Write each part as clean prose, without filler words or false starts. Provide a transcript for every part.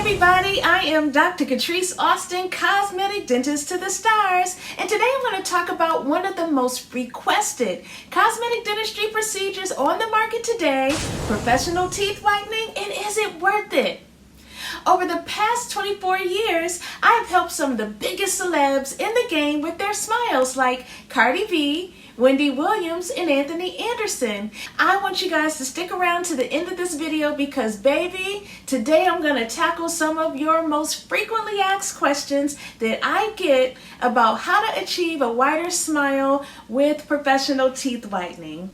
everybody, I am Dr. Catrise Austin, cosmetic dentist to the stars, and today I'm going to talk about one of the most requested cosmetic dentistry procedures on the market today, professional teeth whitening, and is it worth it? Over the past 24 years, I have helped some of the biggest celebs in the game with their smiles like Cardi B, Wendy Williams, and Anthony Anderson. I want you guys to stick around to the end of this video because, baby, today I'm going to tackle some of your most frequently asked questions that I get about how to achieve a whiter smile with professional teeth whitening.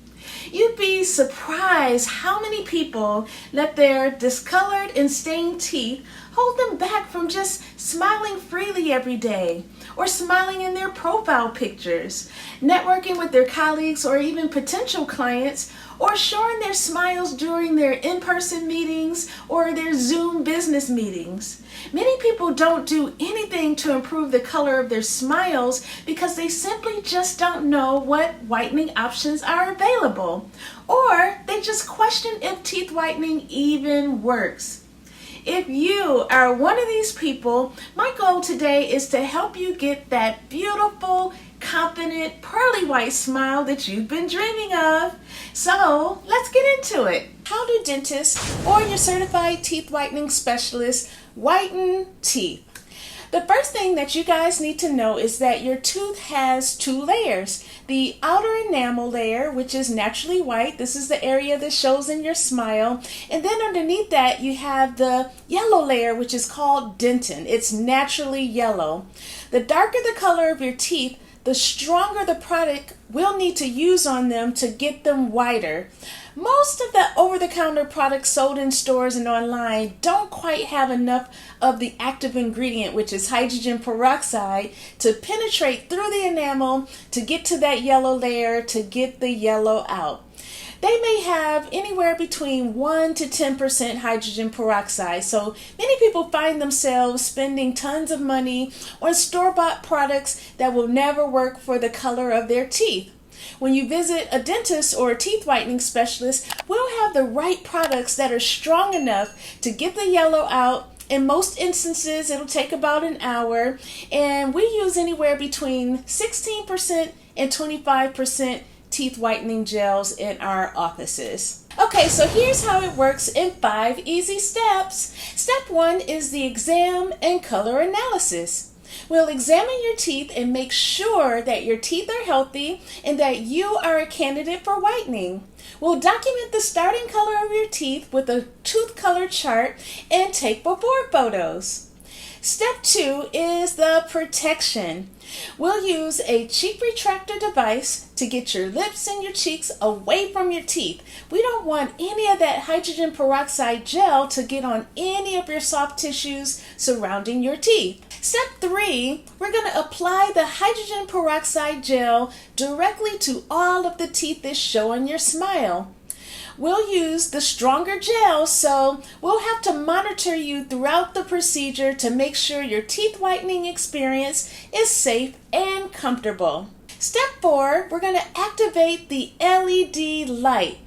You'd be surprised how many people let their discolored and stained teeth hold them back from just smiling freely every day, or smiling in their profile pictures, networking with their colleagues or even potential clients, or showing their smiles during their in-person meetings or their Zoom business meetings. Many people don't do anything to improve the color of their smiles because they simply just don't know what whitening options are available, or they just question if teeth whitening even works. If you are one of these people, my goal today is to help you get that beautiful, confident, pearly white smile that you've been dreaming of. So let's get into it. How do dentists or your certified teeth whitening specialists whiten teeth? The first thing that you guys need to know is that your tooth has two layers. The outer enamel layer, which is naturally white. This is the area that shows in your smile. And then underneath that, you have the yellow layer, which is called dentin. It's naturally yellow. The darker the color of your teeth, the stronger the product we'll need to use on them to get them whiter. Most of the over-the-counter products sold in stores and online don't quite have enough of the active ingredient, which is hydrogen peroxide, to penetrate through the enamel to get to that yellow layer to get the yellow out. They may have anywhere between 1 to 10% hydrogen peroxide, so many people find themselves spending tons of money on store-bought products that will never work for the color of their teeth. When you visit a dentist or a teeth whitening specialist, we'll have the right products that are strong enough to get the yellow out. In most instances, it'll take about an hour, and we use anywhere between 16% and 25% teeth whitening gels in our offices. Okay, so here's how it works in 5 easy steps. Step 1 is the exam and color analysis. We'll examine your teeth and make sure that your teeth are healthy and that you are a candidate for whitening. We'll document the starting color of your teeth with a tooth color chart and take before photos. Step 2 is the protection. We'll use a cheek retractor device to get your lips and your cheeks away from your teeth. We don't want any of that hydrogen peroxide gel to get on any of your soft tissues surrounding your teeth. Step 3, we're going to apply the hydrogen peroxide gel directly to all of the teeth that show on your smile. We'll use the stronger gel, so we'll have to monitor you throughout the procedure to make sure your teeth whitening experience is safe and comfortable. Step 4, we're going to activate the LED light.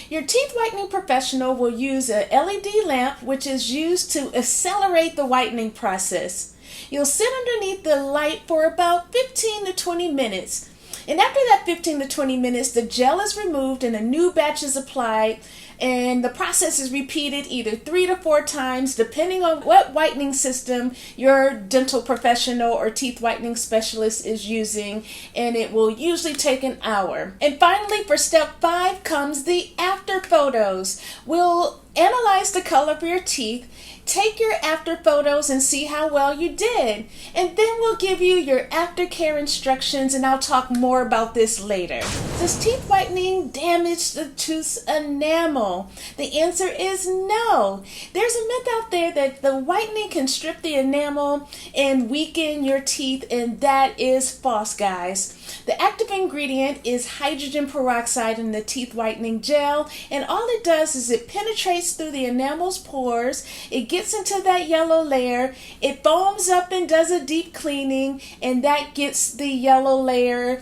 Your teeth whitening professional will use a LED lamp, which is used to accelerate the whitening process. You'll sit underneath the light for about 15 to 20 minutes. And after that 15 to 20 minutes, the gel is removed and a new batch is applied, and the process is repeated either 3 to 4 times depending on what whitening system your dental professional or teeth whitening specialist is using, and it will usually take an hour. And finally, for step 5 comes the after photos. We'll analyze the color of your teeth, take your after photos and see how well you did. And then we'll give you your aftercare instructions, and I'll talk more about this later. Does teeth whitening damage the tooth's enamel? The answer is no. There's a myth out there that the whitening can strip the enamel and weaken your teeth, and that is false, guys. The active ingredient is hydrogen peroxide in the teeth whitening gel, and all it does is it penetrates through the enamel's pores, it gets into that yellow layer, it foams up and does a deep cleaning, and that gets the yellow layer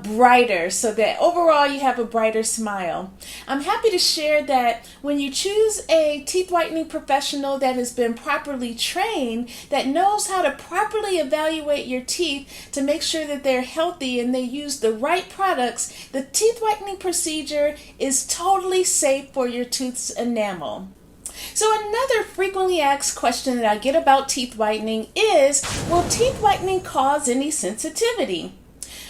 brighter, so that overall you have a brighter smile. I'm happy to share that when you choose a teeth whitening professional that has been properly trained, that knows how to properly evaluate your teeth to make sure that they're healthy and they use the right products, the teeth whitening procedure is totally safe for your tooth's enamel. So another frequently asked question that I get about teeth whitening is, will teeth whitening cause any sensitivity?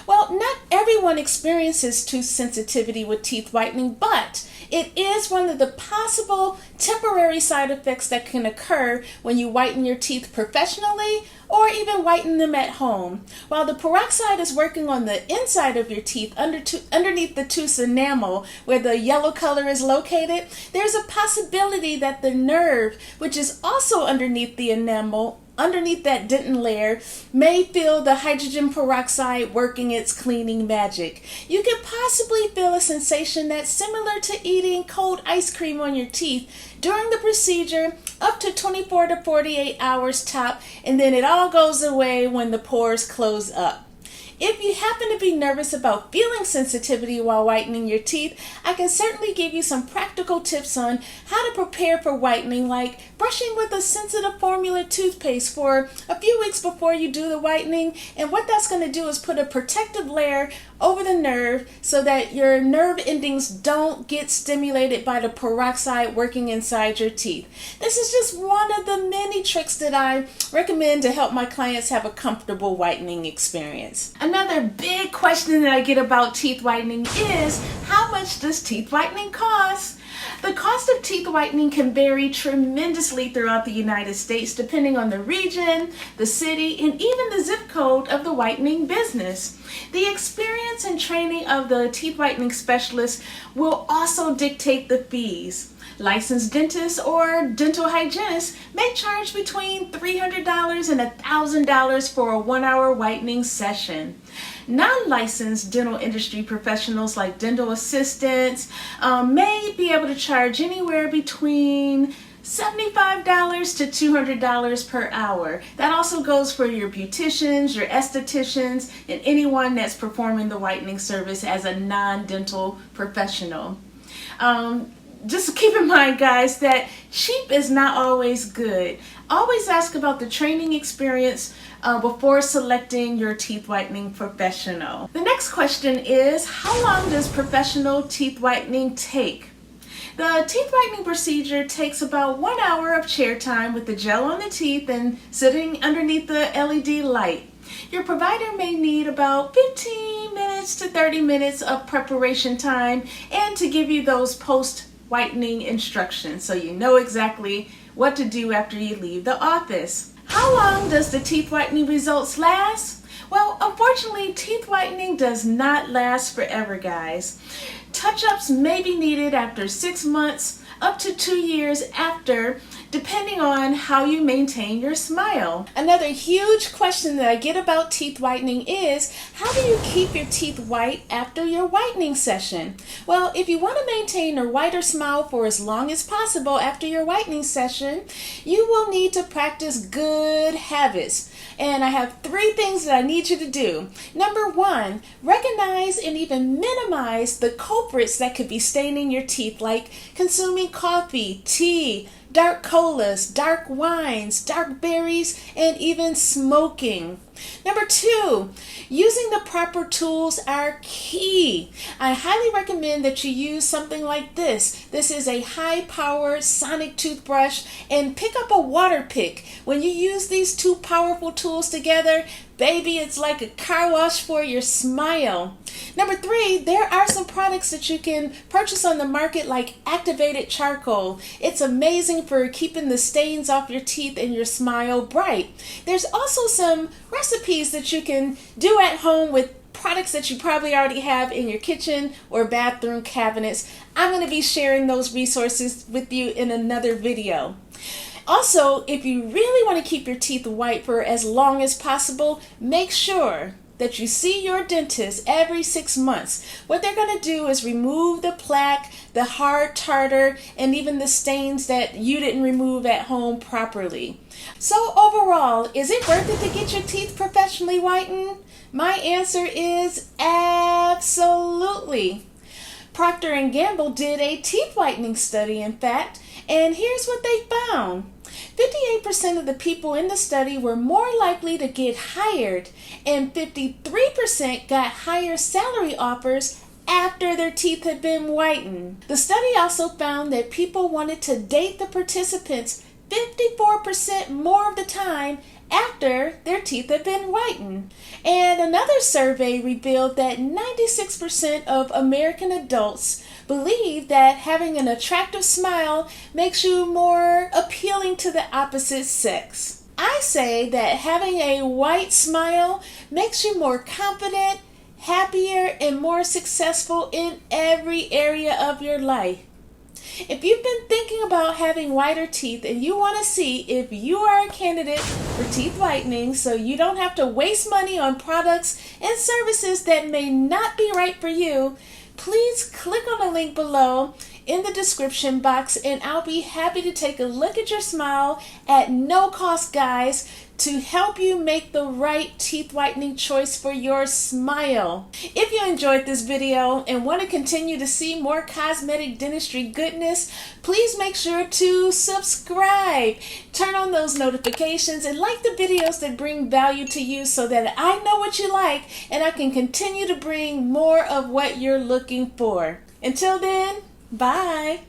Well, not everyone experiences tooth sensitivity with teeth whitening, but it is one of the possible temporary side effects that can occur when you whiten your teeth professionally or even whiten them at home. While the peroxide is working on the inside of your teeth underneath the tooth's enamel where the yellow color is located, there's a possibility that the nerve, which is also underneath the enamel, underneath that dentin layer, may feel the hydrogen peroxide working its cleaning magic. You could possibly feel a sensation that's similar to eating cold ice cream on your teeth during the procedure, up to 24 to 48 hours top, and then it all goes away when the pores close up. If you happen to be nervous about feeling sensitivity while whitening your teeth, I can certainly give you some practical tips on how to prepare for whitening, like brushing with a sensitive formula toothpaste for a few weeks before you do the whitening. And what that's going to do is put a protective layer over the nerve so that your nerve endings don't get stimulated by the peroxide working inside your teeth. This is just one of the many tricks that I recommend to help my clients have a comfortable whitening experience. Another big question that I get about teeth whitening is, how much does teeth whitening cost? The cost of teeth whitening can vary tremendously throughout the United States depending on the region, the city, and even the zip code of the whitening business. The experience and training of the teeth whitening specialist will also dictate the fees. Licensed dentists or dental hygienists may charge between $300 and $1,000 for a 1-hour whitening session. Non-licensed dental industry professionals like dental assistants may be able to charge anywhere between $75 to $200 per hour. That also goes for your beauticians, your estheticians, and anyone that's performing the whitening service as a non-dental professional. Just keep in mind, guys, that cheap is not always good. Always ask about the training experience before selecting your teeth whitening professional. The next question is, how long does professional teeth whitening take? The teeth whitening procedure takes about 1 hour of chair time with the gel on the teeth and sitting underneath the LED light. Your provider may need about 15 minutes to 30 minutes of preparation time and to give you those post-whitening instructions so you know exactly what to do after you leave the office. How long does the teeth whitening results last? Well, unfortunately, teeth whitening does not last forever, guys. Touch-ups may be needed after 6 months, up to 2 years after, depending on how you maintain your smile. Another huge question that I get about teeth whitening is, how do you keep your teeth white after your whitening session? Well, if you want to maintain a whiter smile for as long as possible after your whitening session, you will need to practice good habits. And I have 3 things that I need you to do. Number 1, recognize and even minimize the culprits that could be staining your teeth, like consuming coffee, tea, dark colas, dark wines, dark berries, and even smoking. Number 2, using the proper tools are key. I highly recommend that you use something like this. This is a high-powered sonic toothbrush, and pick up a water pick. When you use these 2 powerful tools together, baby, it's like a car wash for your smile. Number 3, there are some products that you can purchase on the market like activated charcoal. It's amazing for keeping the stains off your teeth and your smile bright. There's also some recipes that you can do at home with products that you probably already have in your kitchen or bathroom cabinets. I'm going to be sharing those resources with you in another video. Also, if you really want to keep your teeth white for as long as possible, make sure that you see your dentist every 6 months. What they're going to do is remove the plaque, the hard tartar, and even the stains that you didn't remove at home properly. So overall, is it worth it to get your teeth professionally whitened? My answer is absolutely. Procter & Gamble did a teeth whitening study, in fact, and here's what they found. 58% of the people in the study were more likely to get hired, and 53% got higher salary offers after their teeth had been whitened. The study also found that people wanted to date the participants 54% more of the time after their teeth had been whitened. And another survey revealed that 96% of American adults believe that having an attractive smile makes you more appealing to the opposite sex. I say that having a white smile makes you more confident, happier, and more successful in every area of your life. If you've been thinking about having whiter teeth and you want to see if you are a candidate for teeth whitening so you don't have to waste money on products and services that may not be right for you, please click on the link below in the description box and I'll be happy to take a look at your smile at no cost, guys, to help you make the right teeth whitening choice for your smile. If you enjoyed this video and want to continue to see more cosmetic dentistry goodness, please make sure to subscribe, turn on those notifications, and like the videos that bring value to you so that I know what you like and I can continue to bring more of what you're looking for. Until then, bye.